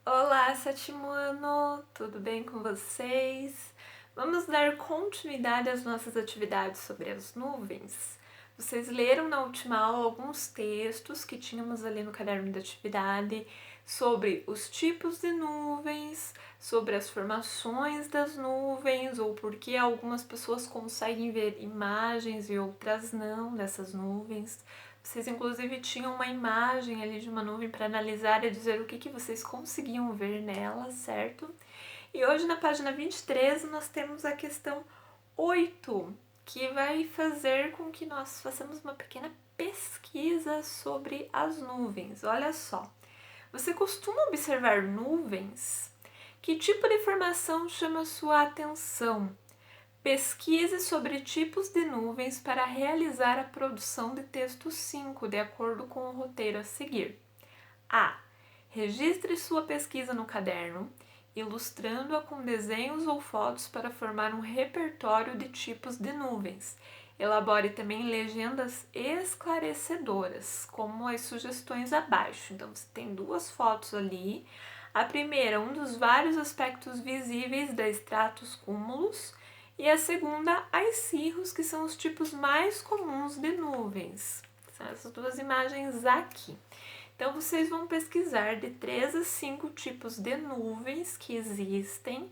Olá, sétimo ano! Tudo bem com vocês? Vamos dar continuidade às nossas atividades sobre as nuvens. Vocês leram na última aula alguns textos que tínhamos ali no caderno de atividade sobre os tipos de nuvens, sobre as formações das nuvens ou por que algumas pessoas conseguem ver imagens e outras não dessas nuvens. Vocês inclusive tinham uma imagem ali de uma nuvem para analisar e dizer o que vocês conseguiam ver nela, certo? E hoje na página 23 nós temos a questão 8, que vai fazer com que nós façamos uma pequena pesquisa sobre as nuvens. Olha só, você costuma observar nuvens? Que tipo de formação chama sua atenção? Pesquise sobre tipos de nuvens para realizar a produção de texto 5, de acordo com o roteiro a seguir. A. Registre sua pesquisa no caderno, ilustrando-a com desenhos ou fotos para formar um repertório de tipos de nuvens. Elabore também legendas esclarecedoras, como as sugestões abaixo. Então, você tem duas fotos ali. A primeira, um dos vários aspectos visíveis da stratus cumulus, e a segunda, as cirros, que são os tipos mais comuns de nuvens. São essas duas imagens aqui. Então, vocês vão pesquisar de 3 a 5 tipos de nuvens que existem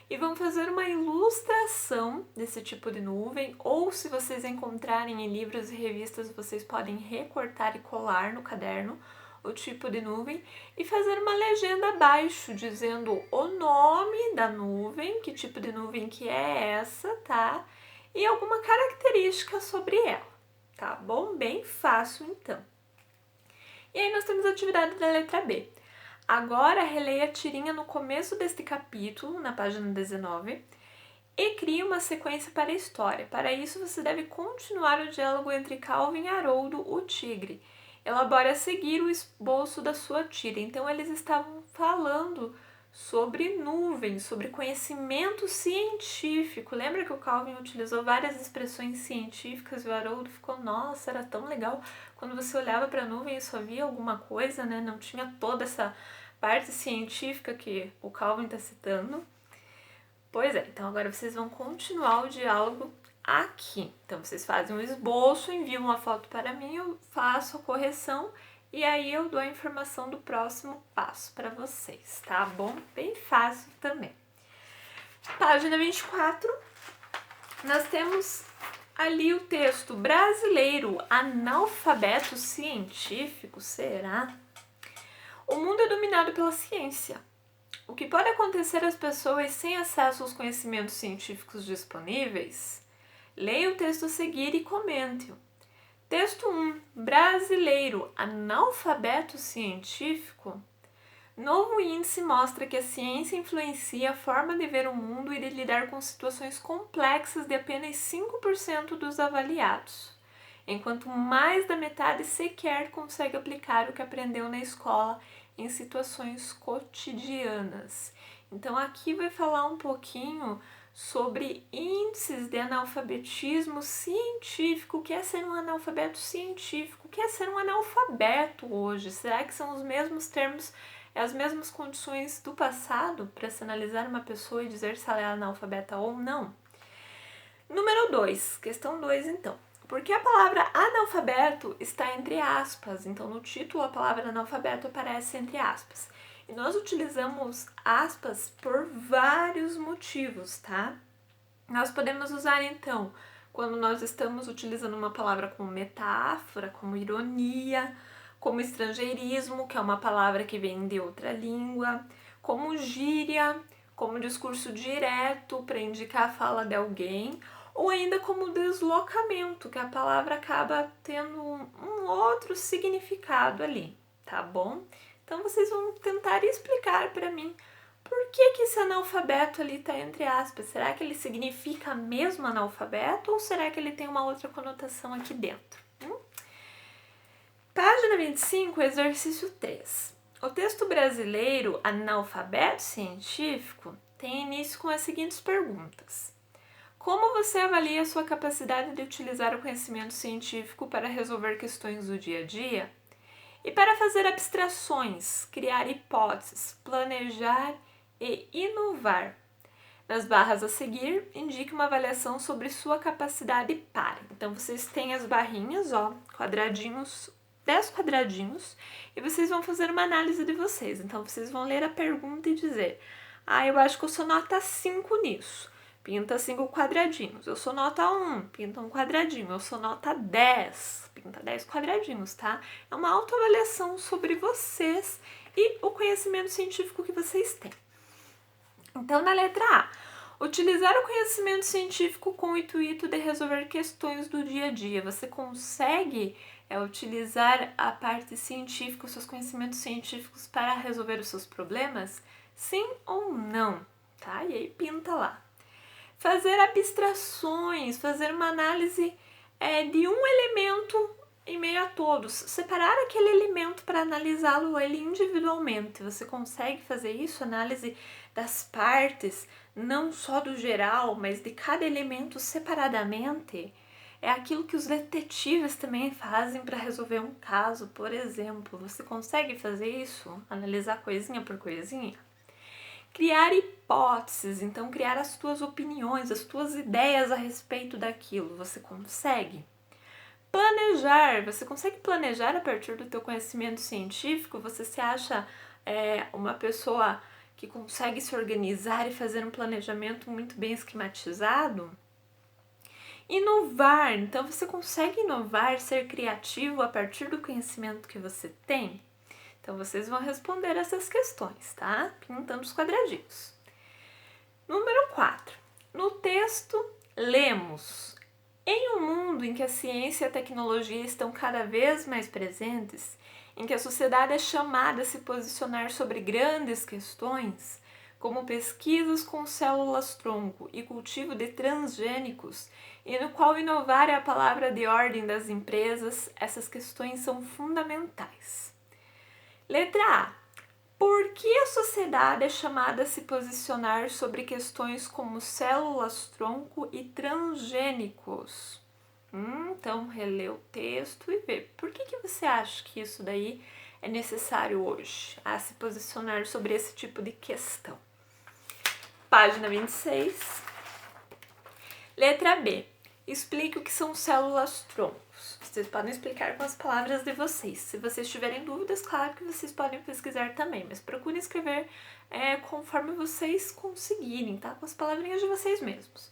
e vão fazer uma ilustração desse tipo de nuvem, ou se vocês encontrarem em livros e revistas, vocês podem recortar e colar no caderno o tipo de nuvem e fazer uma legenda abaixo dizendo o nome da nuvem, que tipo de nuvem que é essa, tá? E alguma característica sobre ela, tá bom? Bem fácil então. E aí nós temos a atividade da letra B. Agora releia a tirinha no começo deste capítulo, na página 19, e crie uma sequência para a história. Para isso, você deve continuar o diálogo entre Calvin e Haroldo, o tigre. Elabore a seguir o esboço da sua tira. Então, eles estavam falando sobre nuvens, sobre conhecimento científico. Lembra que o Calvin utilizou várias expressões científicas e o Haroldo ficou, nossa, era tão legal. Quando você olhava para a nuvem e só via alguma coisa, né? Não tinha toda essa parte científica que o Calvin está citando. Pois é, então agora vocês vão continuar o diálogo aqui. Então vocês fazem um esboço, enviam uma foto para mim, eu faço a correção e aí eu dou a informação do próximo passo para vocês, tá bom? Bem fácil também. Página 24, nós temos ali o texto brasileiro, analfabeto científico, será? O mundo é dominado pela ciência. O que pode acontecer às pessoas sem acesso aos conhecimentos científicos disponíveis? Leia o texto a seguir e comente-o. Texto 1. Brasileiro, analfabeto científico? Novo índice mostra que a ciência influencia a forma de ver o mundo e de lidar com situações complexas de apenas 5% dos avaliados, enquanto mais da metade sequer consegue aplicar o que aprendeu na escola em situações cotidianas. Então aqui vai falar um pouquinho sobre índices de analfabetismo científico. O que é ser um analfabeto científico? O que é ser um analfabeto hoje? Será que são os mesmos termos, as mesmas condições do passado para se analisar uma pessoa e dizer se ela é analfabeta ou não? Número 2, questão 2 então. Por que a palavra analfabeto está entre aspas? Então, no título, a palavra analfabeto aparece entre aspas. E nós utilizamos aspas por vários motivos, tá? Nós podemos usar, então, quando nós estamos utilizando uma palavra como metáfora, como ironia, como estrangeirismo, que é uma palavra que vem de outra língua, como gíria, como discurso direto para indicar a fala de alguém, ou ainda como deslocamento, que a palavra acaba tendo um outro significado ali, tá bom? Então vocês vão tentar explicar para mim por que esse analfabeto ali está entre aspas. Será que ele significa mesmo analfabeto ou será que ele tem uma outra conotação aqui dentro? Página 25, exercício 3. O texto brasileiro Analfabeto Científico tem início com as seguintes perguntas. Como você avalia a sua capacidade de utilizar o conhecimento científico para resolver questões do dia a dia? E para fazer abstrações, criar hipóteses, planejar e inovar. Nas barras a seguir, indique uma avaliação sobre sua capacidade para. Então, vocês têm as barrinhas, ó, quadradinhos, 10 quadradinhos, e vocês vão fazer uma análise de vocês. Então, vocês vão ler a pergunta e dizer: eu acho que eu sou nota 5 nisso. Pinta 5 quadradinhos. Eu sou nota 1, pinta um quadradinho. Eu sou nota 10, pinta 10 quadradinhos, tá? É uma autoavaliação sobre vocês e o conhecimento científico que vocês têm. Então, na letra A, utilizar o conhecimento científico com o intuito de resolver questões do dia a dia. Você consegue utilizar a parte científica, os seus conhecimentos científicos para resolver os seus problemas? Sim ou não? Tá? E aí pinta lá. Fazer abstrações, fazer uma análise de um elemento em meio a todos. Separar aquele elemento para analisá-lo ele individualmente. Você consegue fazer isso? Análise das partes, não só do geral, mas de cada elemento separadamente. É aquilo que os detetives também fazem para resolver um caso, por exemplo. Você consegue fazer isso? Analisar coisinha por coisinha? Criar hipóteses, então criar as tuas opiniões, as tuas ideias a respeito daquilo. Você consegue? Planejar, você consegue planejar a partir do teu conhecimento científico? Você se acha uma pessoa que consegue se organizar e fazer um planejamento muito bem esquematizado? Inovar, então você consegue inovar, ser criativo a partir do conhecimento que você tem? Então vocês vão responder essas questões, tá? Pintando os quadradinhos. Número 4. No texto, lemos: em um mundo em que a ciência e a tecnologia estão cada vez mais presentes, em que a sociedade é chamada a se posicionar sobre grandes questões, como pesquisas com células-tronco e cultivo de transgênicos, e no qual inovar é a palavra de ordem das empresas, essas questões são fundamentais. Letra A. Por que a sociedade é chamada a se posicionar sobre questões como células-tronco e transgênicos? Então, relê o texto e vê. Por que você acha que isso daí é necessário hoje, a se posicionar sobre esse tipo de questão? Página 26. Letra B. Explique o que são células-troncos. Vocês podem explicar com as palavras de vocês. Se vocês tiverem dúvidas, claro que vocês podem pesquisar também, mas procurem escrever conforme vocês conseguirem, tá? Com as palavrinhas de vocês mesmos.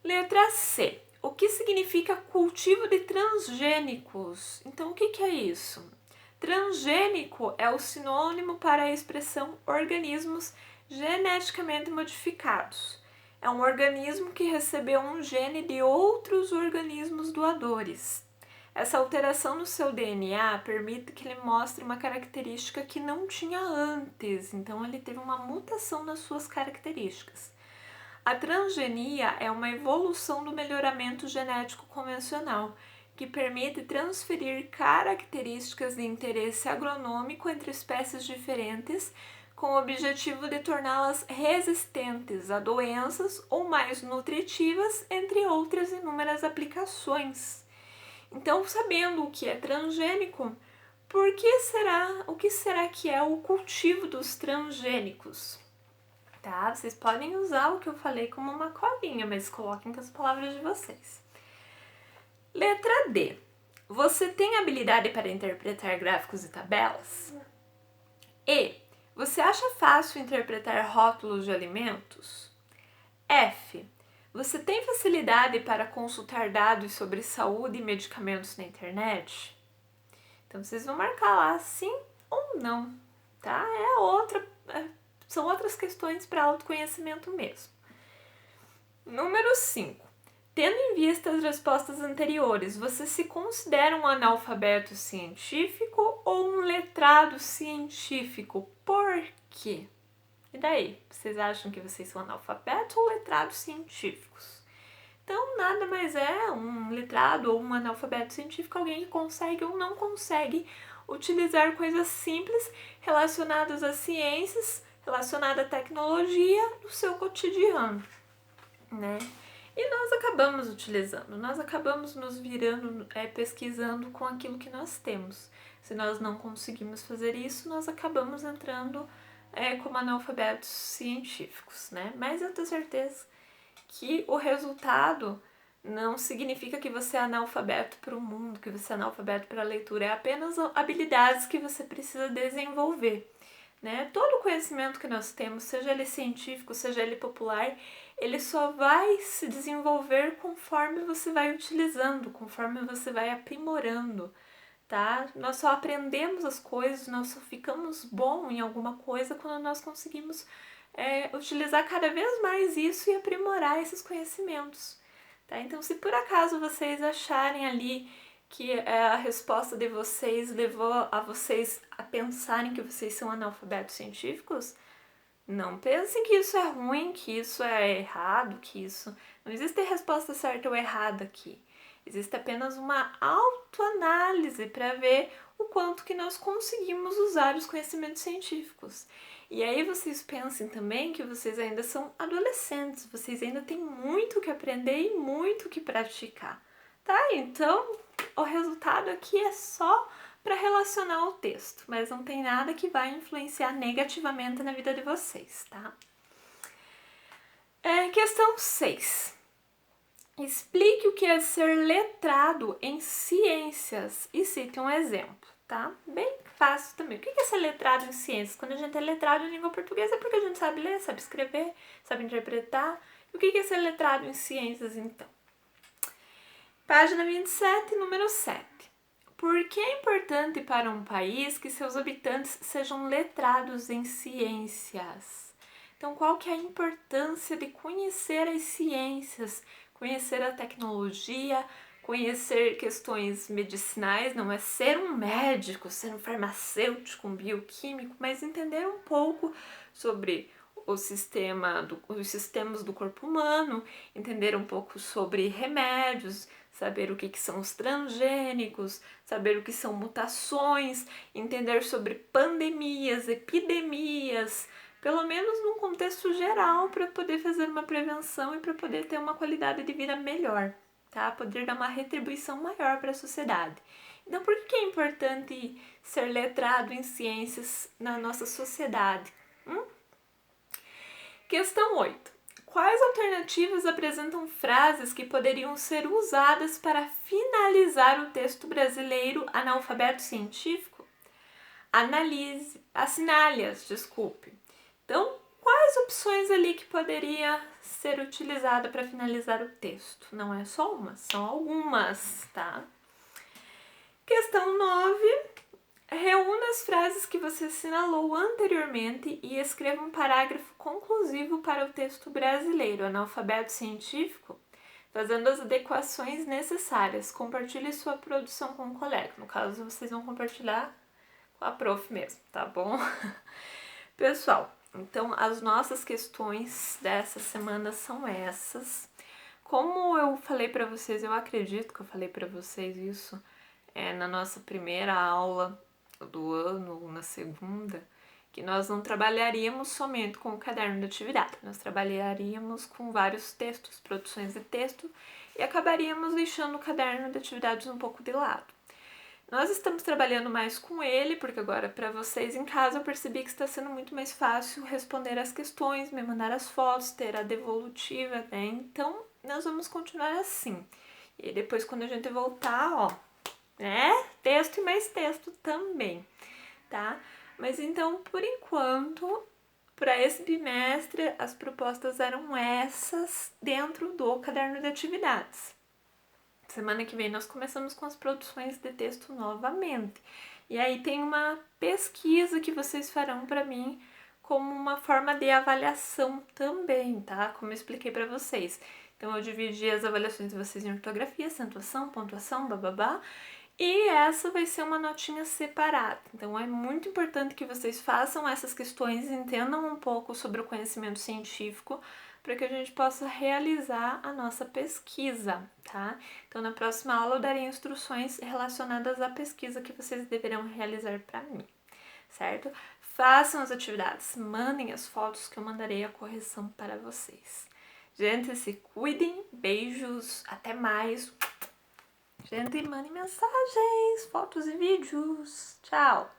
Letra C. O que significa cultivo de transgênicos? Então, o que é isso? Transgênico é o sinônimo para a expressão organismos geneticamente modificados. É um organismo que recebeu um gene de outros organismos doadores. Essa alteração no seu DNA permite que ele mostre uma característica que não tinha antes, então ele teve uma mutação nas suas características. A transgenia é uma evolução do melhoramento genético convencional, que permite transferir características de interesse agronômico entre espécies diferentes, com o objetivo de torná-las resistentes a doenças ou mais nutritivas, entre outras inúmeras aplicações. Então, sabendo o que é transgênico, o que será que é o cultivo dos transgênicos? Tá? Vocês podem usar o que eu falei como uma colinha, mas coloquem com as palavras de vocês. Letra D. Você tem habilidade para interpretar gráficos e tabelas? E. Você acha fácil interpretar rótulos de alimentos? F. Você tem facilidade para consultar dados sobre saúde e medicamentos na internet? Então, vocês vão marcar lá sim ou não, tá? São outras questões para autoconhecimento mesmo. Número 5. Tendo em vista as respostas anteriores, você se considera um analfabeto científico ou um letrado científico? Por quê? E daí? Vocês acham que vocês são analfabetos ou letrados científicos? Então, nada mais é um letrado ou um analfabeto científico, alguém que consegue ou não consegue utilizar coisas simples relacionadas às ciências, relacionadas à tecnologia no seu cotidiano, né? E nós acabamos utilizando, nós acabamos nos virando, pesquisando com aquilo que nós temos. Se nós não conseguimos fazer isso, nós acabamos entrando como analfabetos científicos, né? Mas eu tenho certeza que o resultado não significa que você é analfabeto para o mundo, que você é analfabeto para a leitura, é apenas habilidades que você precisa desenvolver, né? Todo o conhecimento que nós temos, seja ele científico, seja ele popular, ele só vai se desenvolver conforme você vai utilizando, conforme você vai aprimorando, tá? Nós só aprendemos as coisas, nós só ficamos bom em alguma coisa quando nós conseguimos utilizar cada vez mais isso e aprimorar esses conhecimentos, tá? Então, se por acaso vocês acharem ali que a resposta de vocês levou a vocês a pensarem que vocês são analfabetos científicos, não pensem que isso é ruim, que isso é errado, que isso... Não existe resposta certa ou errada aqui. Existe apenas uma autoanálise para ver o quanto que nós conseguimos usar os conhecimentos científicos. E aí vocês pensem também que vocês ainda são adolescentes, vocês ainda têm muito que aprender e muito que praticar, tá? Então, o resultado aqui é só para relacionar o texto, mas não tem nada que vai influenciar negativamente na vida de vocês, tá? Questão 6. Explique o que é ser letrado em ciências e cite um exemplo, tá? Bem fácil também. O que é ser letrado em ciências? Quando a gente é letrado em língua portuguesa é porque a gente sabe ler, sabe escrever, sabe interpretar. E o que é ser letrado em ciências, então? Página 27, número 7. Por que é importante para um país que seus habitantes sejam letrados em ciências? Então, qual que é a importância de conhecer as ciências, conhecer a tecnologia, conhecer questões medicinais? Não é ser um médico, ser um farmacêutico, um bioquímico, mas entender um pouco sobre os sistemas do corpo humano, entender um pouco sobre remédios, saber o que são os transgênicos, saber o que são mutações, entender sobre pandemias, epidemias, pelo menos num contexto geral, para poder fazer uma prevenção e para poder ter uma qualidade de vida melhor, tá? Poder dar uma retribuição maior para a sociedade. Então, por que é importante ser letrado em ciências na nossa sociedade? Questão 8. Quais alternativas apresentam frases que poderiam ser usadas para finalizar o texto brasileiro analfabeto científico? Assinale-as, desculpe. Então, quais opções ali que poderia ser utilizada para finalizar o texto? Não é só uma, são algumas, tá? Questão 9. Reúna as frases que você assinalou anteriormente e escreva um parágrafo conclusivo para o texto brasileiro, analfabeto científico, fazendo as adequações necessárias. Compartilhe sua produção com um colega. No caso, vocês vão compartilhar com a prof mesmo, tá bom? Pessoal, então as nossas questões dessa semana são essas. Como eu falei para vocês, eu acredito que eu falei para vocês isso na nossa primeira aula do ano, ou na segunda, que nós não trabalharíamos somente com o caderno de atividade, nós trabalharíamos com vários textos, produções de texto, e acabaríamos deixando o caderno de atividades um pouco de lado. Nós estamos trabalhando mais com ele, porque agora para vocês em casa eu percebi que está sendo muito mais fácil responder as questões, me mandar as fotos, ter a devolutiva, né? Então, nós vamos continuar assim. E depois quando a gente voltar, ó, texto e mais texto também, tá? Mas então, por enquanto, para esse bimestre, as propostas eram essas dentro do caderno de atividades. Semana que vem nós começamos com as produções de texto novamente. E aí tem uma pesquisa que vocês farão para mim como uma forma de avaliação também, tá? Como eu expliquei para vocês. Então eu dividi as avaliações de vocês em ortografia, acentuação, pontuação, bababá. E essa vai ser uma notinha separada. Então é muito importante que vocês façam essas questões, entendam um pouco sobre o conhecimento científico, para que a gente possa realizar a nossa pesquisa, tá? Então na próxima aula eu darei instruções relacionadas à pesquisa que vocês deverão realizar para mim, certo? Façam as atividades, mandem as fotos que eu mandarei a correção para vocês. Gente, se cuidem, beijos, até mais! Gente, mande mensagens, fotos e vídeos. Tchau!